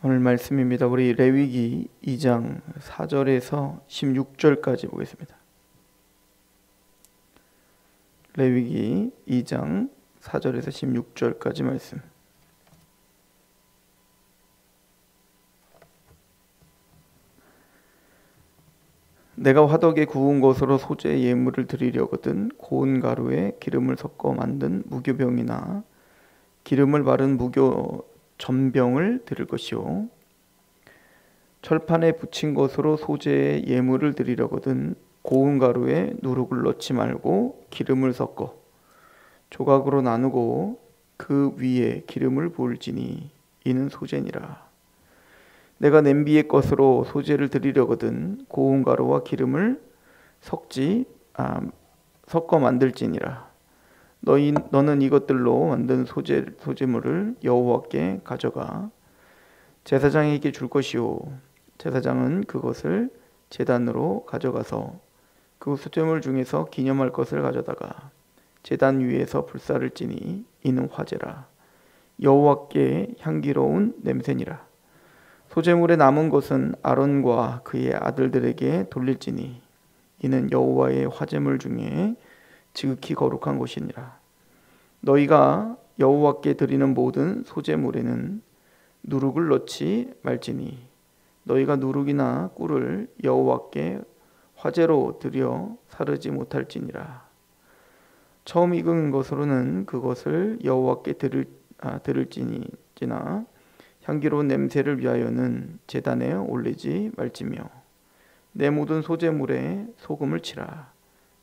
오늘 말씀입니다. 우리 레위기 2장 4절에서 16절까지 보겠습니다. 레위기 2장 4절에서 16절까지 말씀. 내가 화덕에 구운 것으로 소재 예물을 드리려거든 고운 가루에 기름을 섞어 만든 무교병이나 기름을 바른 무교 전병을 드릴 것이요 철판에 붙인 것으로 소재의 예물을 드리려거든 고운 가루에 누룩을 넣지 말고 기름을 섞어 조각으로 나누고 그 위에 기름을 부을지니 이는 소재니라. 내가 냄비의 것으로 소재를 드리려거든 고운 가루와 기름을 섞어 만들지니라. 너는 이것들로 만든 소재물을 여호와께 가져가 제사장에게 줄 것이요 제사장은 그것을 제단으로 가져가서 그 소재물 중에서 기념할 것을 가져다가 제단 위에서 불사를 찌니 이는 화제라. 여호와께 향기로운 냄새니라. 소재물에 남은 것은 아론과 그의 아들들에게 돌릴지니 이는 여호와의 화제물 중에 지극히 거룩한 것이니라. 너희가 여호와께 드리는 모든 소재물에는 누룩을 넣지 말지니 너희가 누룩이나 꿀을 여호와께 화제로 드려 사르지 못할지니라. 처음 익은 것으로는 그것을 여호와께 드릴지나 향기로운 냄새를 위하여는 제단에 올리지 말지며 내 모든 소재물에 소금을 치라.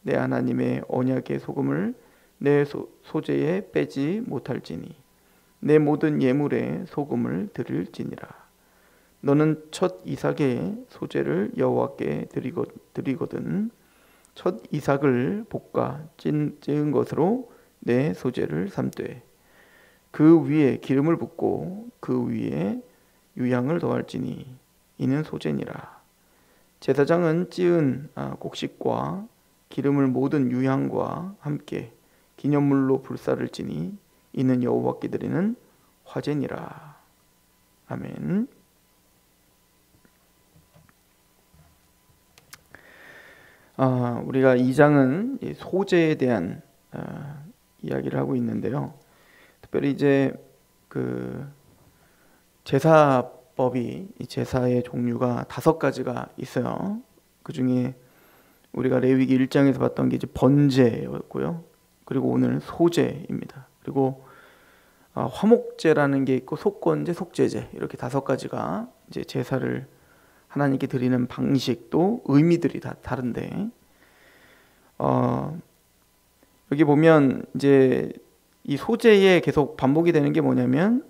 내 하나님의 언약의 소금을 내 소재에 빼지 못할지니 내 모든 예물에 소금을 드릴지니라. 너는 첫 이삭의 소재를 여호와께 드리거든 첫 이삭을 볶아 찌은 것으로 내 소재를 삼되 그 위에 기름을 붓고 그 위에 유향을 더할지니 이는 소재니라. 제사장은 찌은 곡식과 기름을 모든 유향과 함께 기념물로 불사를 찌니 이는 여호와께 드리는 화제니라. 아멘. 우리가 2장은 소재에 대한 이야기를 하고 있는데요. 특별히 이제 그 제사법이 제사의 종류가 5가지가 있어요. 그 중에 우리가 레위기 1장에서 봤던 게 이제 번제였고요. 그리고 오늘 소제입니다. 그리고 화목제라는 게 있고 속건제, 속죄제 이렇게 5가지가 이제 제사를 하나님께 드리는 방식도 의미들이 다 다른데 여기 보면 이제 이 소제에 계속 반복이 되는 게 뭐냐면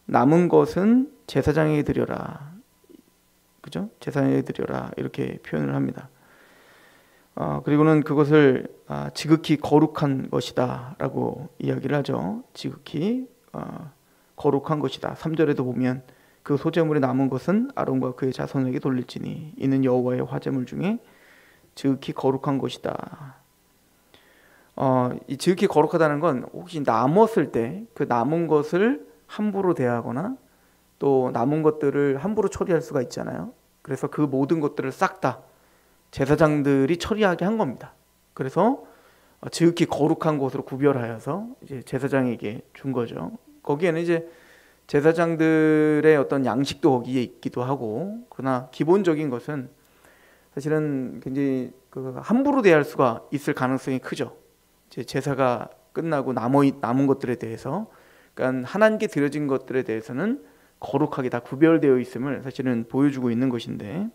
남은 것은 제사장에게 드려라, 그죠? 제사장에게 드려라 이렇게 표현을 합니다. 그리고는 그것을 지극히 거룩한 것이다 라고 이야기를 하죠. 지극히 거룩한 것이다. 3절에도 보면 그 소재물에 남은 것은 아론과 그의 자손에게 돌릴지니 이는 여호와의 화제물 중에 지극히 거룩한 것이다. 이 지극히 거룩하다는 건 혹시 남았을 때 그 남은 것을 함부로 대하거나 또 남은 것들을 함부로 처리할 수가 있잖아요. 그래서 그 모든 것들을 싹 다 제사장들이 처리하게 한 겁니다. 그래서 지극히 거룩한 것으로 구별하여서 이제 제사장에게 준 거죠. 거기에는 이제 제사장들의 어떤 양식도 거기에 있기도 하고, 그러나 기본적인 것은 사실은 굉장히 함부로 대할 수가 있을 가능성이 크죠. 이제 제사가 끝나고 남은 것들에 대해서, 그러니까 하나님께 드려진 것들에 대해서는 거룩하게 다 구별되어 있음을 사실은 보여주고 있는 것인데,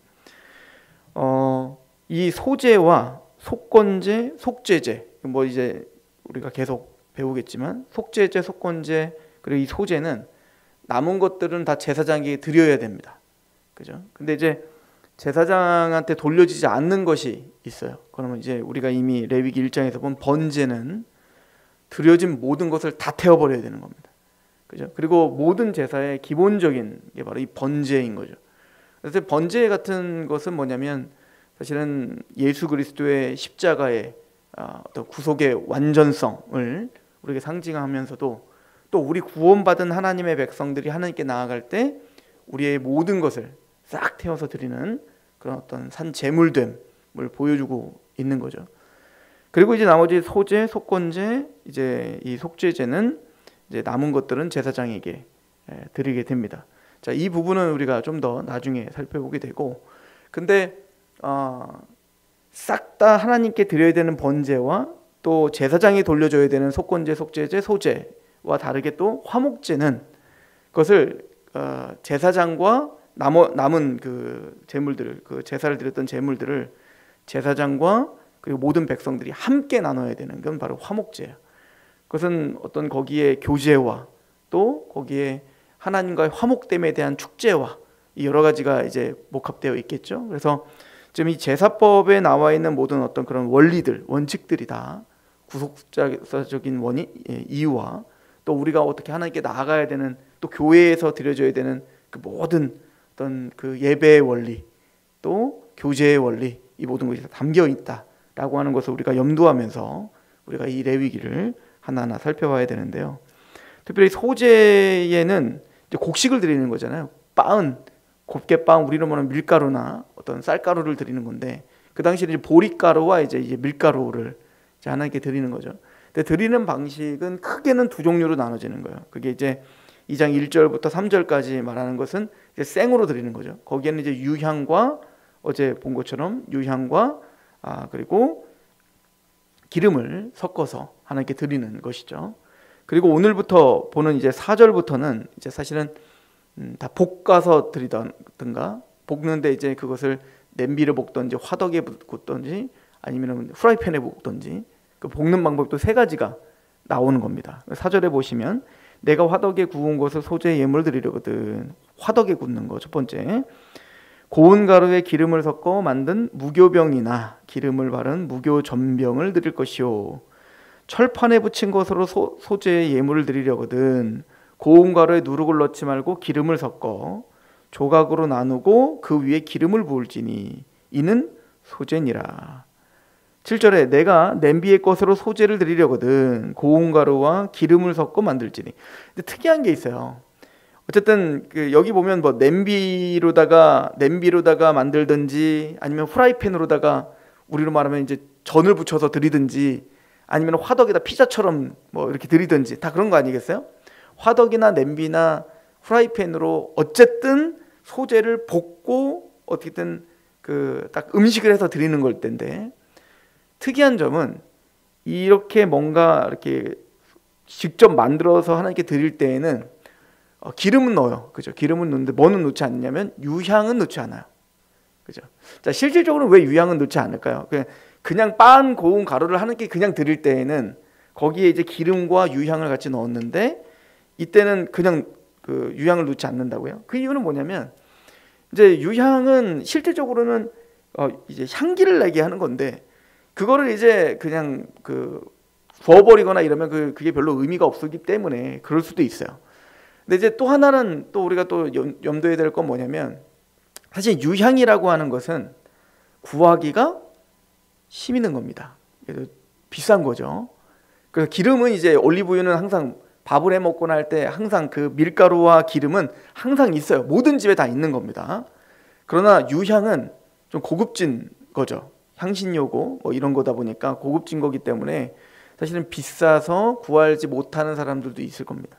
이 소제와 속건제, 속죄제, 뭐 이제 우리가 계속 배우겠지만 속죄제, 속건제 그리고 이 소제는 남은 것들은 다 제사장에게 드려야 됩니다. 그죠? 근데 이제 제사장한테 돌려지지 않는 것이 있어요. 그러면 이제 우리가 이미 레위기 1장에서 본 번제는 드려진 모든 것을 다 태워버려야 되는 겁니다. 그죠? 그리고 모든 제사의 기본적인 게 바로 이 번제인 거죠. 그래서 번제 같은 것은 뭐냐면 사실은 예수 그리스도의 십자가의 어떤 구속의 완전성을 우리에게 상징하면서도 또 우리 구원받은 하나님의 백성들이 하나님께 나아갈 때 우리의 모든 것을 싹 태워서 드리는 그런 어떤 산 제물됨을 보여주고 있는 거죠. 그리고 이제 나머지 소제, 속건제, 이제 이 속죄제는 이제 남은 것들은 제사장에게 드리게 됩니다. 자, 이 부분은 우리가 좀 더 나중에 살펴보게 되고, 근데 싹 다 하나님께 드려야 되는 번제와 또 제사장이 돌려줘야 되는 속건제, 속죄제, 소제와 다르게 또 화목제는 그것을 제사장과 남은 그 제물들을, 그 제사를 드렸던 제물들을 제사장과 그리고 모든 백성들이 함께 나눠야 되는 건 바로 화목제예요. 그것은 어떤 거기에 교제와 또 거기에 하나님과의 화목됨에 대한 축제와 이 여러 가지가 이제 목합되어 있겠죠. 그래서 지금 이 제사법에 나와 있는 모든 어떤 그런 원리들, 원칙들이 다 구속사적인 이유와 또 우리가 어떻게 하나님께 나아가야 되는, 또 교회에서 드려져야 되는 그 모든 어떤 그 예배의 원리, 또 교제의 원리, 이 모든 것이 다 담겨 있다라고 하는 것을 우리가 염두하면서 우리가 이 레위기를 하나하나 살펴봐야 되는데요. 특별히 소제에는 이제 곡식을 드리는 거잖아요. 빻은 곱게 빻은 우리로 말하면 밀가루나 어떤 쌀가루를 드리는 건데, 그 당시에 이제 보리가루와 이제 밀가루를 이제 하나님께 드리는 거죠. 근데 드리는 방식은 크게는 두 종류로 나눠지는 거예요. 그게 이제 2장 1절부터 3절까지 말하는 것은 이제 생으로 드리는 거죠. 거기에는 이제 유향과 어제 본 것처럼 유향과 그리고 기름을 섞어서 하나님께 드리는 것이죠. 그리고 오늘부터 보는 이제 4절부터는 이제 사실은 다 볶아서 드리던가, 볶는데 이제 그것을 냄비를 볶던지 화덕에 굽던지 아니면 프라이팬에 볶던지, 그 볶는 방법도 세 가지가 나오는 겁니다. 4절에 보시면 내가 화덕에 구운 것을 소제 예물 드리려거든. 화덕에 굽는 거 첫 번째. 고운 가루에 기름을 섞어 만든 무교병이나 기름을 바른 무교전병을 드릴 것이요. 철판에 붙인 것으로 소제의 예물을 드리려거든. 고운 가루에 누룩을 넣지 말고 기름을 섞어 조각으로 나누고 그 위에 기름을 부을지니 이는 소제니라. 7절에 내가 냄비의 것으로 소제를 드리려거든. 고운 가루와 기름을 섞어 만들지니. 근데 특이한 게 있어요. 어쨌든 그 여기 보면 뭐 냄비로다가 만들든지 아니면 프라이팬으로다가 우리로 말하면 이제 전을 붙여서 드리든지 아니면 화덕에다 피자처럼 뭐 이렇게 드리든지 다 그런 거 아니겠어요? 화덕이나 냄비나 프라이팬으로 어쨌든 소제를 볶고 어떻게든 그 딱 음식을 해서 드리는 걸 텐데, 특이한 점은 이렇게 뭔가 이렇게 직접 만들어서 하나님께 드릴 때에는 기름은 넣어요. 그죠? 기름은 넣는데 뭐는 넣지 않냐면 유향은 넣지 않아요. 그죠? 자, 실질적으로 왜 유향은 넣지 않을까요? 그냥 빻은 고운 가루를 하나님께 그냥 드릴 때에는 거기에 이제 기름과 유향을 같이 넣었는데 이때는 그냥 그 유향을 넣지 않는다고요. 그 이유는 뭐냐면 이제 유향은 실질적으로는 이제 향기를 내게 하는 건데 그거를 이제 그냥 그 부어버리거나 이러면 그게 별로 의미가 없기 때문에 그럴 수도 있어요. 근데 이제 또 하나는 또 우리가 또 염두해야 될 건 뭐냐면 사실 유향이라고 하는 것은 구하기가 힘이 있는 겁니다. 그래서 비싼 거죠. 그래서 기름은 이제 올리브유는 항상 밥을 해 먹거나 할 때 항상 그 밀가루와 기름은 항상 있어요. 모든 집에 다 있는 겁니다. 그러나 유향은 좀 고급진 거죠. 향신료고 뭐 이런 거다 보니까 고급진 거기 때문에 사실은 비싸서 구하지 못하는 사람들도 있을 겁니다.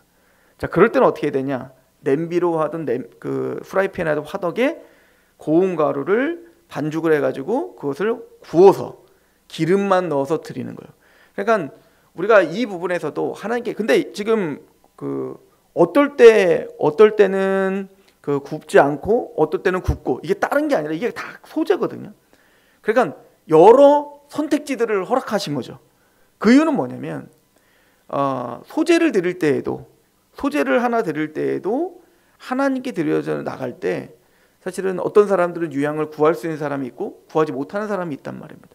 자, 그럴 때는 어떻게 해야 되냐? 냄비로 하든 그 프라이팬에 하든 화덕에 고운 가루를 반죽을 해가지고 그것을 구워서 기름만 넣어서 드리는 거예요. 그러니까 우리가 이 부분에서도 하나님께, 근데 지금 그 어떨 때는 그 굽지 않고 어떨 때는 굽고, 이게 다른 게 아니라 이게 다 소제거든요. 그러니까 여러 선택지들을 허락하신 거죠. 그 이유는 뭐냐면 소제를 드릴 때에도, 소제를 하나 드릴 때에도 하나님께 드려져 나갈 때 사실은 어떤 사람들은 유향을 구할 수 있는 사람이 있고 구하지 못하는 사람이 있단 말입니다.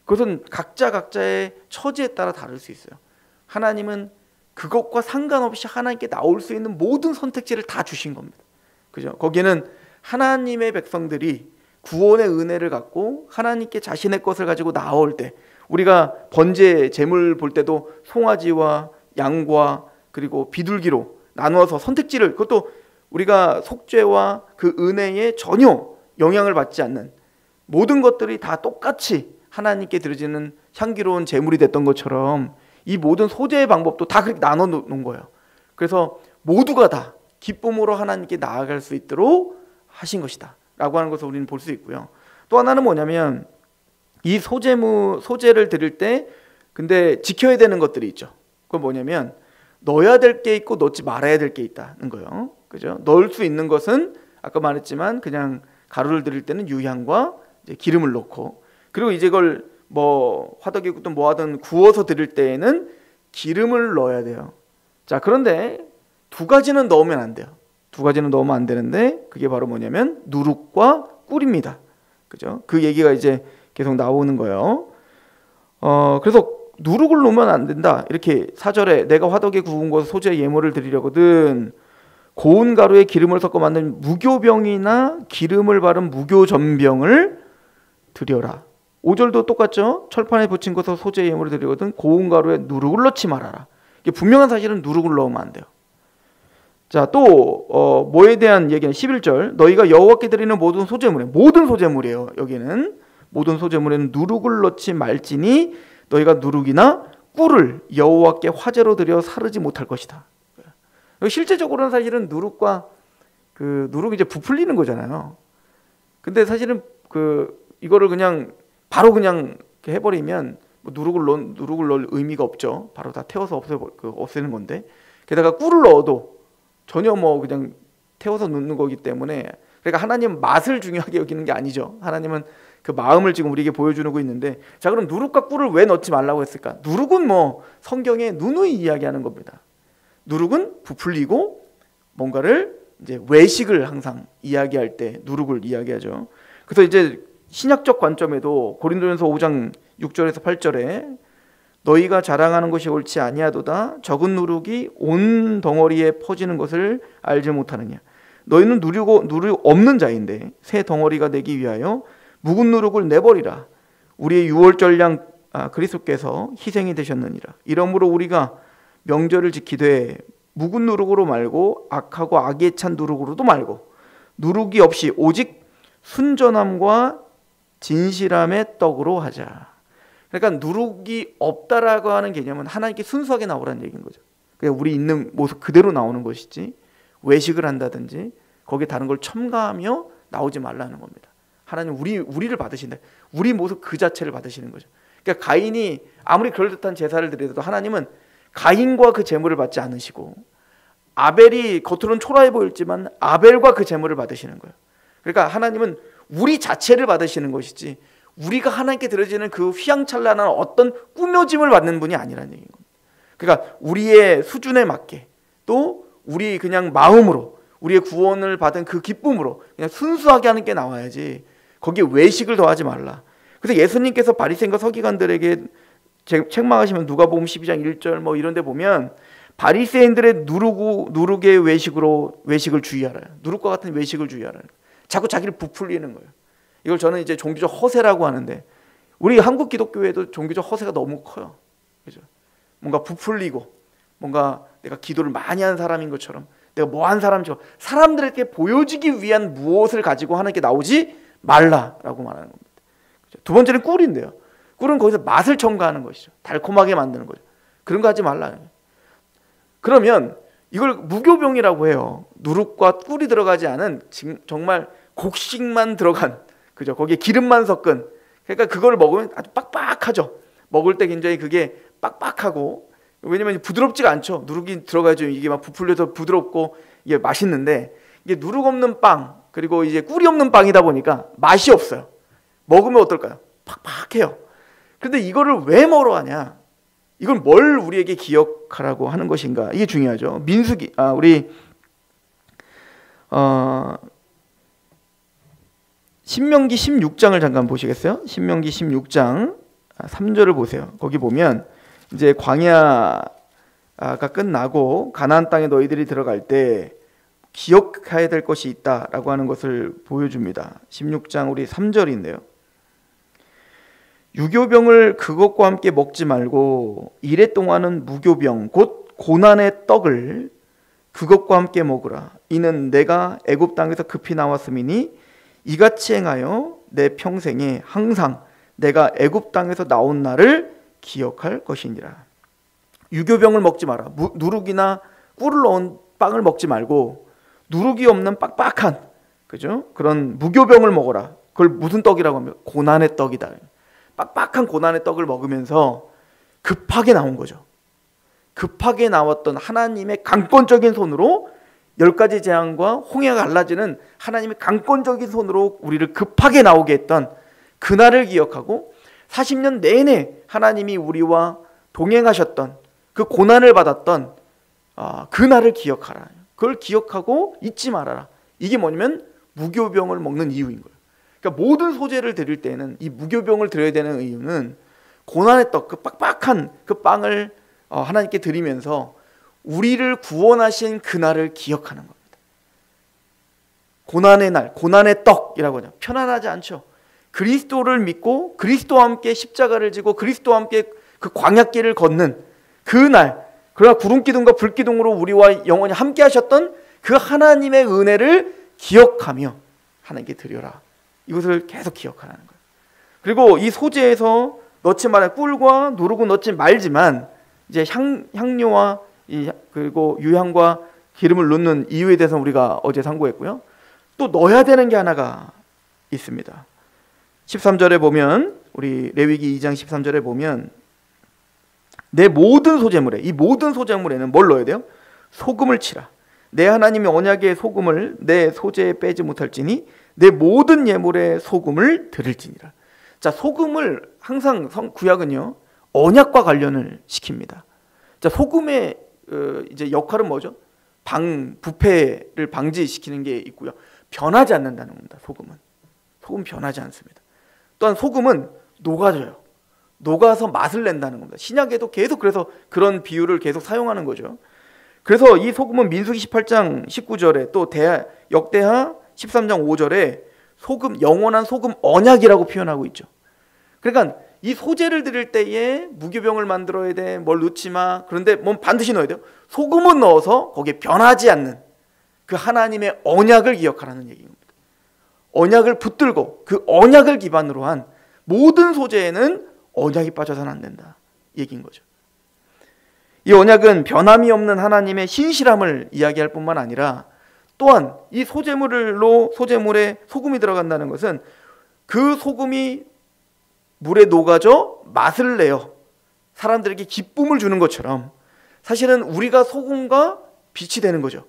그것은 각자의 처지에 따라 다를 수 있어요. 하나님은 그것과 상관없이 하나님께 나올 수 있는 모든 선택지를 다 주신 겁니다. 그죠? 거기에는 하나님의 백성들이 구원의 은혜를 갖고 하나님께 자신의 것을 가지고 나올 때, 우리가 번제 제물 볼 때도 송아지와 양과 그리고 비둘기로 나누어서 선택지를, 그것도 우리가 속죄와 그 은혜에 전혀 영향을 받지 않는 모든 것들이 다 똑같이 하나님께 드려지는 향기로운 제물이 됐던 것처럼 이 모든 소재의 방법도 다 그렇게 나눠 놓은 거예요. 그래서 모두가 다 기쁨으로 하나님께 나아갈 수 있도록 하신 것이다 라고 하는 것을 우리는 볼 수 있고요. 또 하나는 뭐냐면 이 소재를 드릴 때 근데 지켜야 되는 것들이 있죠. 그건 뭐냐면 넣어야 될 게 있고 넣지 말아야 될 게 있다는 거예요. 그죠? 넣을 수 있는 것은 아까 말했지만 그냥 가루를 드릴 때는 유향과 이제 기름을 넣고, 그리고 이제 그걸 뭐 화덕이든 뭐 하든 구워서 드릴 때에는 기름을 넣어야 돼요. 자, 그런데 두 가지는 넣으면 안 돼요. 두 가지는 넣으면 안 되는데 그게 바로 뭐냐면 누룩과 꿀입니다. 그죠? 그 얘기가 이제 계속 나오는 거예요. 그래서 누룩을 넣으면 안 된다. 이렇게 4절에 내가 화덕에 구운 것을 소재 예물을 드리려거든 고운 가루에 기름을 섞어 만든 무교병이나 기름을 바른 무교전병을 드려라. 5절도 똑같죠. 철판에 붙인 것을 소재 예물을 드리거든 고운 가루에 누룩을 넣지 말아라. 이게 분명한 사실은 누룩을 넣으면 안 돼요. 자, 또 뭐에 대한 얘기는 11절 너희가 여호와께 드리는 모든 소재물이에요. 여기는 모든 소재물에는 누룩을 넣지 말지니 너희가 누룩이나 꿀을 여호와께 화제로 드려 사르지 못할 것이다. 실제적으로는 사실은 누룩이 이제 부풀리는 거잖아요. 근데 사실은 이거를 그냥 바로 그냥 해버리면 뭐 누룩을 넣을 의미가 없죠. 바로 다 태워서 없애는 건데, 게다가 꿀을 넣어도 전혀 뭐 그냥 태워서 넣는 거기 때문에, 그러니까 하나님은 맛을 중요하게 여기는 게 아니죠. 하나님은 그 마음을 지금 우리에게 보여주고 있는데, 자, 그럼 누룩과 꿀을 왜 넣지 말라고 했을까? 누룩은 뭐 성경에 누누이 이야기하는 겁니다. 누룩은 부풀리고 뭔가를 이제 외식을 항상 이야기할 때 누룩을 이야기하죠. 그래서 이제 신약적 관점에도 고린도전서 5장 6절에서 8절에 너희가 자랑하는 것이 옳지 아니하도다 적은 누룩이 온 덩어리에 퍼지는 것을 알지 못하느냐. 너희는 누룩 없는 자인데 새 덩어리가 되기 위하여 묵은 누룩을 내버리라. 우리의 유월절 양 그리스도께서 희생이 되셨느니라. 이러므로 우리가 명절을 지키되 묵은 누룩으로 말고 악하고 악에 찬 누룩으로도 말고 누룩이 없이 오직 순전함과 진실함의 떡으로 하자. 그러니까 누룩이 없다라고 하는 개념은 하나님께 순수하게 나오라는 얘기인 거죠. 그냥 우리 있는 모습 그대로 나오는 것이지 외식을 한다든지 거기에 다른 걸 첨가하며 나오지 말라는 겁니다. 하나님 우리를 받으신다. 우리 모습 그 자체를 받으시는 거죠. 그러니까 가인이 아무리 그럴듯한 제사를 드려도 하나님은 가인과 그 제물을 받지 않으시고, 아벨이 겉으로는 초라해 보일지만 아벨과 그 제물을 받으시는 거예요. 그러니까 하나님은 우리 자체를 받으시는 것이지 우리가 하나님께 드려지는 그 휘황찬란한 어떤 꾸며짐을 받는 분이 아니라는 얘기인 겁니다. 그러니까 우리의 수준에 맞게 또 우리 그냥 마음으로 우리의 구원을 받은 그 기쁨으로 그냥 순수하게 하는 게 나와야지 거기에 외식을 더하지 말라. 그래서 예수님께서 바리새인과 서기관들에게 책망하시면 누가복음 12장 1절 뭐 이런 데 보면 바리새인들의 누룩의 외식을 주의하라. 누룩과 같은 외식을 주의하라. 자꾸 자기를 부풀리는 거예요. 이걸 저는 이제 종교적 허세라고 하는데, 우리 한국 기독교에도 종교적 허세가 너무 커요. 그죠? 뭔가 부풀리고 뭔가 내가 기도를 많이 한 사람인 것처럼 내가 뭐 한 사람처럼 사람들에게 보여지기 위한 무엇을 가지고 하나님께 나오지 말라라고 말하는 겁니다. 그죠? 두 번째는 꿀인데요. 꿀은 거기서 맛을 첨가하는 것이죠. 달콤하게 만드는 거죠. 그런 거 하지 말라. 그러면 이걸 무교병이라고 해요. 누룩과 꿀이 들어가지 않은 정말 곡식만 들어간, 그죠? 거기에 기름만 섞은. 그러니까 그걸 먹으면 아주 빡빡하죠. 먹을 때 굉장히 그게 빡빡하고, 왜냐면 부드럽지가 않죠. 누룩이 들어가야죠. 이게 막 부풀려서 부드럽고 이게 맛있는데, 이게 누룩 없는 빵 그리고 이제 꿀이 없는 빵이다 보니까 맛이 없어요. 먹으면 어떨까요? 팍팍해요. 그런데 이거를 왜 뭐로 하냐? 이걸 뭘 우리에게 기억하라고 하는 것인가? 이게 중요하죠. 우리 신명기 16장을 잠깐 보시겠어요? 신명기 16장 3절을 보세요. 거기 보면 이제 광야가 끝나고 가나안 땅에 너희들이 들어갈 때 기억해야 될 것이 있다라고 하는 것을 보여줍니다. 16장 우리 3절인데요. 유교병을 그것과 함께 먹지 말고 이레 동안은 무교병 곧 고난의 떡을 그것과 함께 먹으라. 이는 내가 애굽 땅에서 급히 나왔음이니 이같이 행하여 내 평생에 항상 내가 애굽 땅에서 나온 날을 기억할 것이니라. 유교병을 먹지 마라. 누룩이나 꿀을 넣은 빵을 먹지 말고 누룩이 없는 빡빡한, 그죠? 그런 무교병을 먹어라. 그걸 무슨 떡이라고 하면 고난의 떡이다. 빡빡한 고난의 떡을 먹으면서 급하게 나온 거죠. 급하게 나왔던 하나님의 강권적인 손으로 10가지 재앙과 홍해가 갈라지는 하나님의 강권적인 손으로 우리를 급하게 나오게 했던 그날을 기억하고 40년 내내 하나님이 우리와 동행하셨던 그 고난을 받았던 그날을 기억하라. 그걸 기억하고 잊지 말아라. 이게 뭐냐면 무교병을 먹는 이유인 거예요. 그러니까 모든 소재를 드릴 때는 이 무교병을 드려야 되는 이유는 고난의 떡, 그 빡빡한 그 빵을 하나님께 드리면서 우리를 구원하신 그날을 기억하는 겁니다. 고난의 날, 고난의 떡이라고 하죠. 편안하지 않죠. 그리스도를 믿고 그리스도와 함께 십자가를 지고 그리스도와 함께 그 광야길을 걷는 그날, 그러나 구름기둥과 불기둥으로 우리와 영원히 함께 하셨던 그 하나님의 은혜를 기억하며 하나님께 드려라. 이것을 계속 기억하라는 거예요. 그리고 이 소재에서 넣지 말아요. 꿀과 누룩은 넣지 말지만 이제 향료와 그리고 유향과 기름을 넣는 이유에 대해서 우리가 어제 상고했고요. 또 넣어야 되는 게 하나가 있습니다. 13절에 보면 우리 레위기 2장 13절에 보면 내 모든 소재물에, 이 모든 소재물에는 뭘 넣어야 돼요? 소금을 치라. 내 하나님의 언약의 소금을 내 소재에 빼지 못할지니 내 모든 예물에 소금을 드릴지니라. 자, 소금을 항상 구약은요 언약과 관련을 시킵니다. 자, 소금의 이제 역할은 뭐죠? 부패를 방지시키는 게 있고요. 변하지 않는다는 겁니다. 소금은 변하지 않습니다. 또한 소금은 녹아져요. 녹아서 맛을 낸다는 겁니다. 신약에도 계속 그래서 그런 비유를 계속 사용하는 거죠. 그래서 이 소금은 민수기 18장 19절에 또 역대하 13장 5절에 영원한 소금 언약이라고 표현하고 있죠. 그러니까 이 소재를 드릴 때에 무교병을 만들어야 돼, 뭘 넣지 마. 그런데 뭐 반드시 넣어야 돼요. 소금은 넣어서 거기에 변하지 않는 그 하나님의 언약을 기억하라는 얘기입니다. 언약을 붙들고 그 언약을 기반으로 한 모든 소재에는 언약이 빠져서는 안 된다 얘기인 거죠. 이 언약은 변함이 없는 하나님의 신실함을 이야기할 뿐만 아니라 또한 이 소재물에 소금이 들어간다는 것은 그 소금이 물에 녹아져 맛을 내어 사람들에게 기쁨을 주는 것처럼 사실은 우리가 소금과 빛이 되는 거죠.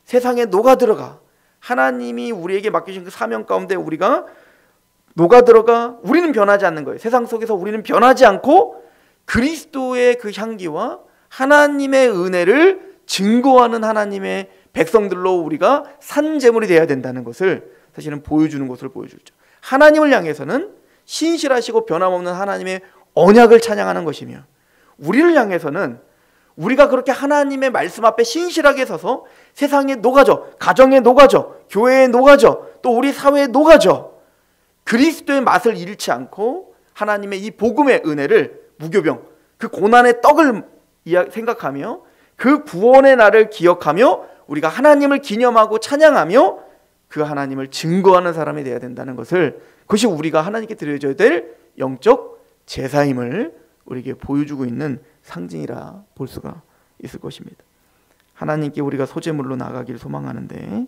세상에 녹아들어가 하나님이 우리에게 맡기신 그 사명 가운데 우리가 녹아들어가 우리는 변하지 않는 거예요. 세상 속에서 우리는 변하지 않고 그리스도의 그 향기와 하나님의 은혜를 증거하는 하나님의 백성들로 우리가 산 제물이 되어야 된다는 것을 사실은 보여주는 것을 보여주죠. 하나님을 향해서는 신실하시고 변함없는 하나님의 언약을 찬양하는 것이며 우리를 향해서는 우리가 그렇게 하나님의 말씀 앞에 신실하게 서서 세상에 녹아져, 가정에 녹아져, 교회에 녹아져, 또 우리 사회에 녹아져 그리스도의 맛을 잃지 않고 하나님의 이 복음의 은혜를 무교병, 그 고난의 떡을 생각하며 그 구원의 날을 기억하며 우리가 하나님을 기념하고 찬양하며 그 하나님을 증거하는 사람이 되어야 된다는 것을 그것이 우리가 하나님께 드려줘야 될 영적 제사임을 우리에게 보여주고 있는 상징이라 볼 수가 있을 것입니다. 하나님께 우리가 소재물로 나가기를 소망하는데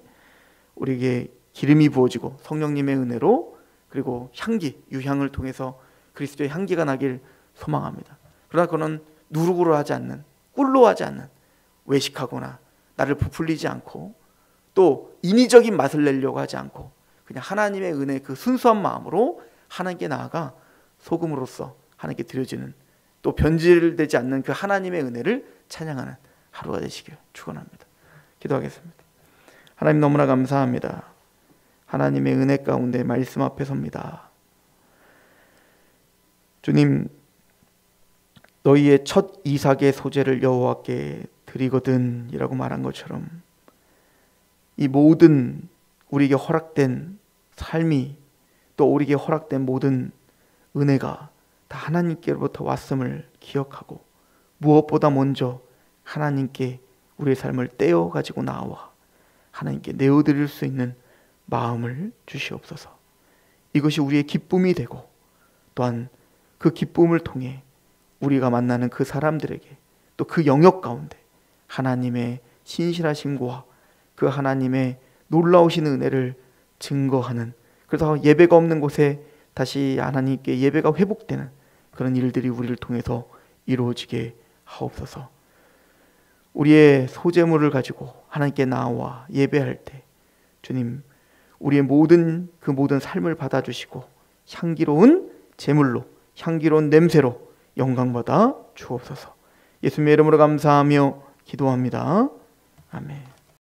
우리에게 기름이 부어지고 성령님의 은혜로 그리고 향기, 유향을 통해서 그리스도의 향기가 나길 소망합니다. 그러나 그는 누룩으로 하지 않는, 꿀로 하지 않는, 외식하거나 나를 부풀리지 않고 또 인위적인 맛을 내려고 하지 않고 그냥 하나님의 은혜 그 순수한 마음으로 하나님께 나아가 소금으로서 하나님께 드려지는 또 변질되지 않는 그 하나님의 은혜를 찬양하는 하루가 되시길 축원합니다. 기도하겠습니다. 하나님 너무나 감사합니다. 하나님의 은혜 가운데 말씀 앞에 섭니다. 주님, 너희의 첫 이삭의 소재를 여호와께 드리거든 이라고 말한 것처럼 이 모든 우리에게 허락된 삶이 또 우리에게 허락된 모든 은혜가 다 하나님께로부터 왔음을 기억하고 무엇보다 먼저 하나님께 우리의 삶을 떼어 가지고 나와 하나님께 내어드릴 수 있는 마음을 주시옵소서. 이것이 우리의 기쁨이 되고 또한 그 기쁨을 통해 우리가 만나는 그 사람들에게 또 그 영역 가운데 하나님의 신실하심과 그 하나님의 놀라우신 은혜를 증거하는, 그래서 예배가 없는 곳에 다시 하나님께 예배가 회복되는 그런 일들이 우리를 통해서 이루어지게 하옵소서. 우리의 소재물을 가지고 하나님께 나와 예배할 때 주님, 우리의 모든 삶을 받아주시고 향기로운 제물로, 향기로운 냄새로 영광받아 주옵소서. 예수님의 이름으로 감사하며 기도합니다. 아멘.